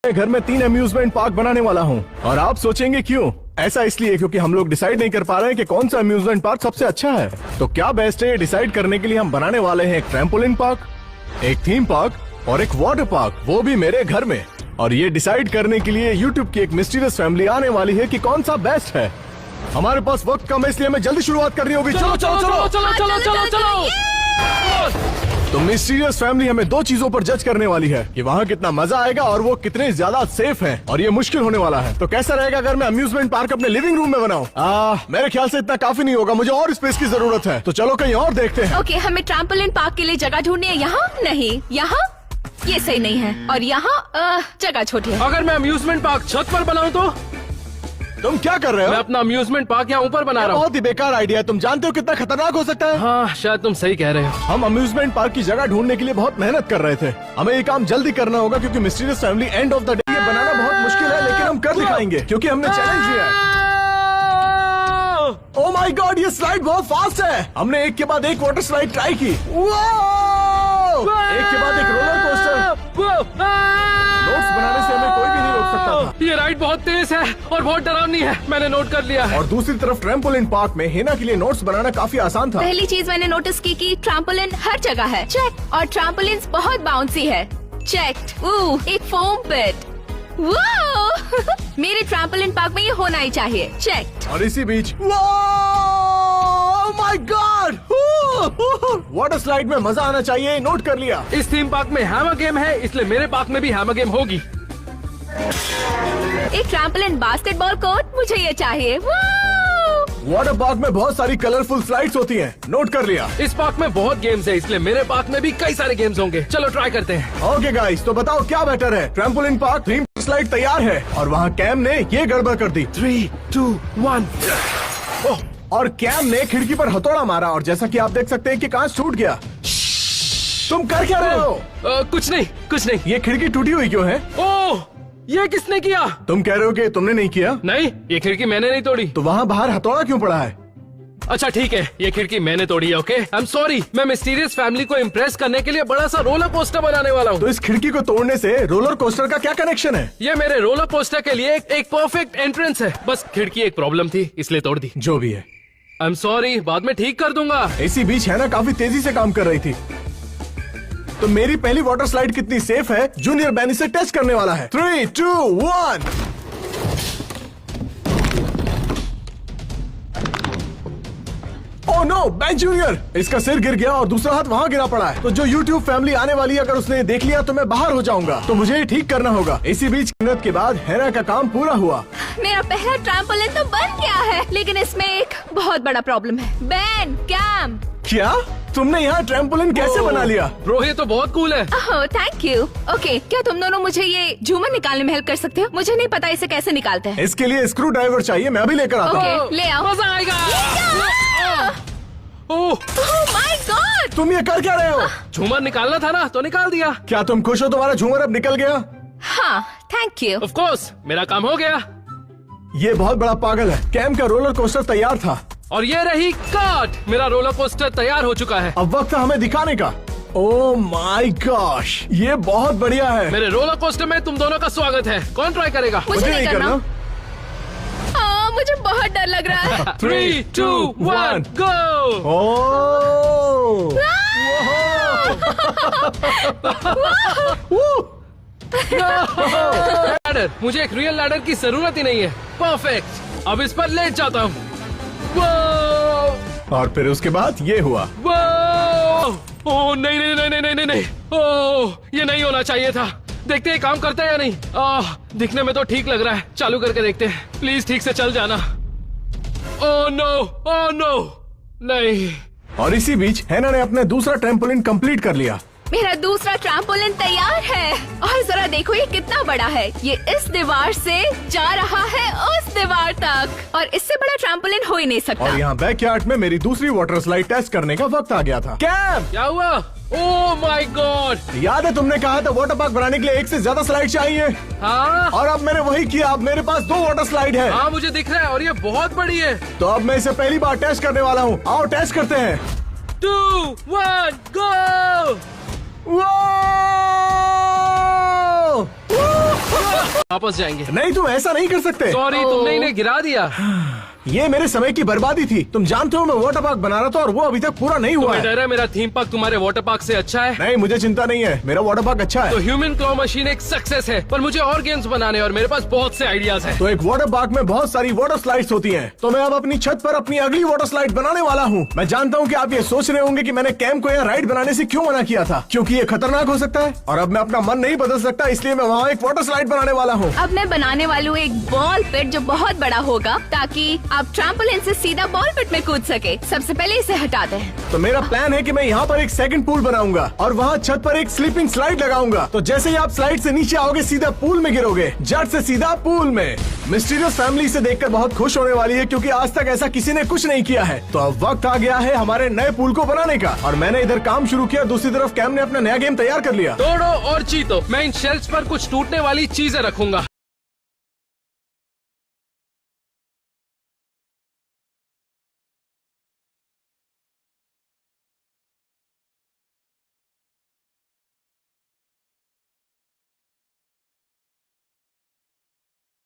घर में 3 amusement park बनाने वाला हूँ और आप सोचेंगे क्यों? ऐसा इसलिए क्योंकि हम लोग डिसाइड नहीं कर पा रहे हैं कि कौन सा अम्यूजमेंट पार्क सबसे अच्छा है। तो क्या बेस्ट है ये डिसाइड करने के लिए हम बनाने वाले हैं एक ट्रैम्पोलिन पार्क, एक थीम पार्क और एक वाटर पार्क, वो भी मेरे घर में। और ये डिसाइड करने के लिए यूट्यूब की एक मिस्टीरियस फैमिली आने वाली है कि कौन सा बेस्ट है। हमारे पास वक्त कम है इसलिए हमें जल्दी शुरुआत करनी होगी। चलो चलो चलो चलो चलो चलो। तो मिस्टीरियस फैमिली हमें 2 चीजों पर जज करने वाली है कि वहाँ कितना मजा आएगा और वो कितने ज्यादा सेफ हैं। और ये मुश्किल होने वाला है। तो कैसा रहेगा अगर मैं अम्यूजमेंट पार्क अपने लिविंग रूम में बनाऊं? मेरे ख्याल से इतना काफी नहीं होगा, मुझे और स्पेस की जरूरत है। तो चलो कहीं और देखते हैं। ओके, हमें ट्रैम्पोलिन पार्क के लिए जगह ढूंढनी है। यहाँ नहीं, यहाँ ये सही नहीं है और यहाँ जगह छोटी है। अगर मैं अम्यूजमेंट पार्क छत पर बनाऊं तो? तुम क्या कर रहे हो? मैं अपना अम्यूजमेंट पार्क यहाँ ऊपर बना रहा हूँ। बहुत ही बेकार आइडिया है। तुम जानते हो कितना खतरनाक हो सकता है? हाँ, शायद तुम सही कह रहे हो। हम अम्यूजमेंट पार्क की जगह ढूंढने के लिए बहुत मेहनत कर रहे थे। हमें ये काम जल्दी करना होगा क्योंकि mysterious family end of the day ये बनाना बहुत मुश्किल है, लेकिन हम कर दिखाएंगे क्योंकि हमने चैलेंज लिया है। ओह माय गॉड, ये स्लाइड बहुत फास्ट है। हमने एक के बाद एक वाटर स्लाइड ट्राई की। एक के बाद एक रोलर कोस्टर। नोट्स बनाने से हमें कोई भी नहीं रोक सकता था। ये राइड बहुत तेज है और बहुत डरावनी है, मैंने नोट कर लिया है। और दूसरी तरफ ट्रैम्पोलिन पार्क में हेना के लिए नोट्स बनाना काफी आसान था। पहली चीज मैंने नोटिस की कि ट्रैम्पोलिन हर जगह है, चेक। और ट्रैम्पोलिन बहुत बाउंसी है, चेक। एक फोम पिट, मेरे ट्रैम्पोलिन पार्क में ये होना ही चाहिए, चेक। और इसी बीच माय गॉड, वाटर स्लाइड में मजा आना चाहिए, नोट कर लिया। इस थीम पार्क में हैमर गेम है, इसलिए मेरे पार्क में भी हैमर गेम होगी। एक ट्रैम्पोलिन बास्केटबॉल कोर्ट, मुझे ये चाहिए। वाटर पार्क में बहुत सारी कलरफुल स्लाइड्स होती हैं, नोट कर लिया। इस पार्क में बहुत गेम्स है, इसलिए मेरे पार्क में भी कई सारे गेम्स होंगे। चलो ट्राई करते हैं। ओके गाइस, तो बताओ क्या बेटर है? ट्रैम्पोलिन पार्क थीम स्लाइड तैयार है और वहाँ कैम ने ये गड़बड़ कर दी। 3, 2, 1। और कैम ने खिड़की पर हथौड़ा मारा और जैसा कि आप देख सकते हैं कि कांच टूट गया। तुम कर क्या रहे हो? कुछ नहीं, कुछ नहीं। ये खिड़की टूटी हुई क्यों है? ओह, ये किसने किया? तुम कह रहे हो कि तुमने नहीं किया? नहीं, ये खिड़की मैंने नहीं तोड़ी। तो वहाँ बाहर हथौड़ा क्यों पड़ा है? अच्छा ठीक है, ये खिड़की मैंने तोड़ी है। Okay, I am sorry. मैं मिस्टीरियस फैमिली को इम्प्रेस करने के लिए बड़ा सा रोलर कोस्टर बनाने वाला हूँ। तो इस खिड़की को तोड़ने से रोलर कोस्टर का क्या कनेक्शन है? ये मेरे रोलर कोस्टर के लिए एक परफेक्ट एंट्रेंस है। बस खिड़की एक प्रॉब्लम थी, इसलिए तोड़ दी। जो भी है, आई एम सॉरी, बाद में ठीक कर दूंगा। इसी बीच है ना काफी तेजी से काम कर रही थी। तो मेरी पहली वाटर स्लाइड कितनी सेफ है, जूनियर बैन इसे टेस्ट करने वाला है। 3, 2, 1। ओह नो, बैन जूनियर, इसका सिर गिर गया और दूसरा हाथ वहाँ गिरा पड़ा है। तो जो यूट्यूब फैमिली आने वाली है, अगर उसने देख लिया तो मैं बाहर हो जाऊंगा। तो मुझे ये ठीक करना होगा। इसी बीच मेहनत के बाद हेना का काम पूरा हुआ। मेरा पहला ट्रैम्पोलिन तो बन गया है, लेकिन इसमें एक बहुत बड़ा प्रॉब्लम है। बैन, कैम। क्या तुमने यहाँ ट्रैम्पोलिन कैसे बना लिया? ब्रो, ये तो बहुत कूल है। ओह, थैंक यू। ओके, क्या तुम दोनों मुझे ये झूमर निकालने में हेल्प कर सकते हो? मुझे नहीं पता इसे कैसे निकालते हैं। इसके लिए स्क्रू ड्राइवर चाहिए, मैं अभी लेकर आता हूँ। ओके, ले आओ। मजा आएगा। ओह माय गॉड, तुम ये कर क्या रहे हो? झूमर निकालना था ना, तो निकाल दिया। क्या तुम खुश हो? तुम्हारा झूमर अब निकल गया। हाँ, थैंक यू। ऑफ कोर्स, मेरा काम हो गया। ये बहुत बड़ा पागल है। कैम का रोलर कोस्टर तैयार था और ये रही काट, मेरा रोलर कोस्टर तैयार हो चुका है। अब वक्त है हमें दिखाने का। ओह माय गॉश, ये बहुत बढ़िया है। मेरे रोलर कोस्टर में तुम दोनों का स्वागत है। कौन ट्राई करेगा? मुझे नहीं करना। मुझे बहुत डर लग रहा है। 3, 2, 1, गो। लैडर, मुझे एक रियल लैडर की जरूरत ही नहीं है। परफेक्ट, अब इस पर लेट जाता हूँ। और फिर उसके बाद ये हुआ। ओह नहीं नहीं नहीं नहीं नहीं नहीं, ओह ये नहीं होना चाहिए था। देखते हैं काम करता है या नहीं। दिखने में तो ठीक लग रहा है, चालू करके देखते हैं। प्लीज ठीक से चल जाना। ओह नो, नहीं। और इसी बीच हैना ने अपना दूसरा ट्रैम्पोलिन कंप्लीट कर लिया। मेरा दूसरा ट्रैम्पोलिन तैयार है और जरा देखो ये कितना बड़ा है। ये इस दीवार से जा रहा है उस दीवार तक और इससे बड़ा ट्रैम्पोलिन हो ही नहीं सकता। और यहाँ बैकयार्ड में मेरी दूसरी वाटर स्लाइड टेस्ट करने का वक्त आ गया था। कैम, क्या हुआ? ओह माय गॉड, याद है तुमने कहा था वाटर पार्क बनाने के लिए 1 से ज्यादा स्लाइड चाहिए? हाँ, और अब मैंने वही किया। अब मेरे पास 2 वाटर स्लाइड है। हाँ मुझे दिख रहा है और ये बहुत बड़ी है। तो अब मैं इसे पहली बार टेस्ट करने वाला हूँ। आओ टेस्ट करते हैं। 2, 1, गो। वो वापस जाएंगे। नहीं, तुम ऐसा नहीं कर सकते। सॉरी, तुमने इन्हें गिरा दिया। ये मेरे समय की बर्बादी थी। तुम जानते हो मैं वाटर पार्क बना रहा था और वो अभी तक पूरा नहीं हुआ तुम्हें है। डर है मेरा थीम पार्क तुम्हारे वाटर पार्क से अच्छा है? नहीं, मुझे चिंता नहीं है, मेरा वाटर पार्क अच्छा तो है। ह्यूमन क्लॉ मशीन एक सक्सेस है, पर मुझे और गेम्स बनाने और मेरे पास बहुत से आइडियाज हैं। तो एक वाटर पार्क में बहुत सारी वाटर स्लाइड्स होती हैं। तो मैं अब अपनी छत पर अपनी अगली वाटर स्लाइड बनाने वाला हूँ। मैं जानता हूँ कि आप ये सोच रहे होंगे कि मैंने कैंप को यहाँ राइड बनाने से क्यों मना किया था, क्योंकि ये खतरनाक हो सकता है और अब मैं अपना मन नहीं बदल सकता, इसलिए मैं वहाँ एक वाटर स्लाइड बनाने वाला हूँ। अब मैं बनाने वाली हूँ एक बॉल पिट जो बहुत बड़ा होगा, ताकि आप ट्रैम्पोलिन से सीधा बॉल पिट में कूद सके। सबसे पहले इसे हटाते हैं। तो मेरा प्लान है कि मैं यहाँ पर एक सेकंड पूल बनाऊंगा और वहाँ छत पर एक स्लीपिंग स्लाइड लगाऊंगा। तो जैसे ही आप स्लाइड से नीचे आओगे सीधा पूल में गिरोगे, जट से सीधा पूल में। मिस्टीरियस फैमिली से देखकर बहुत खुश होने वाली है, क्योंकि आज तक ऐसा किसी ने कुछ नहीं किया है। तो अब वक्त आ गया है हमारे नए पूल को बनाने का और मैंने इधर काम शुरू किया, दूसरी तरफ कैम ने अपना नया गेम तैयार कर लिया। तोड़ो और जीतो। मैं इन शेल्फ्स पर कुछ टूटने वाली चीजें रखूंगा।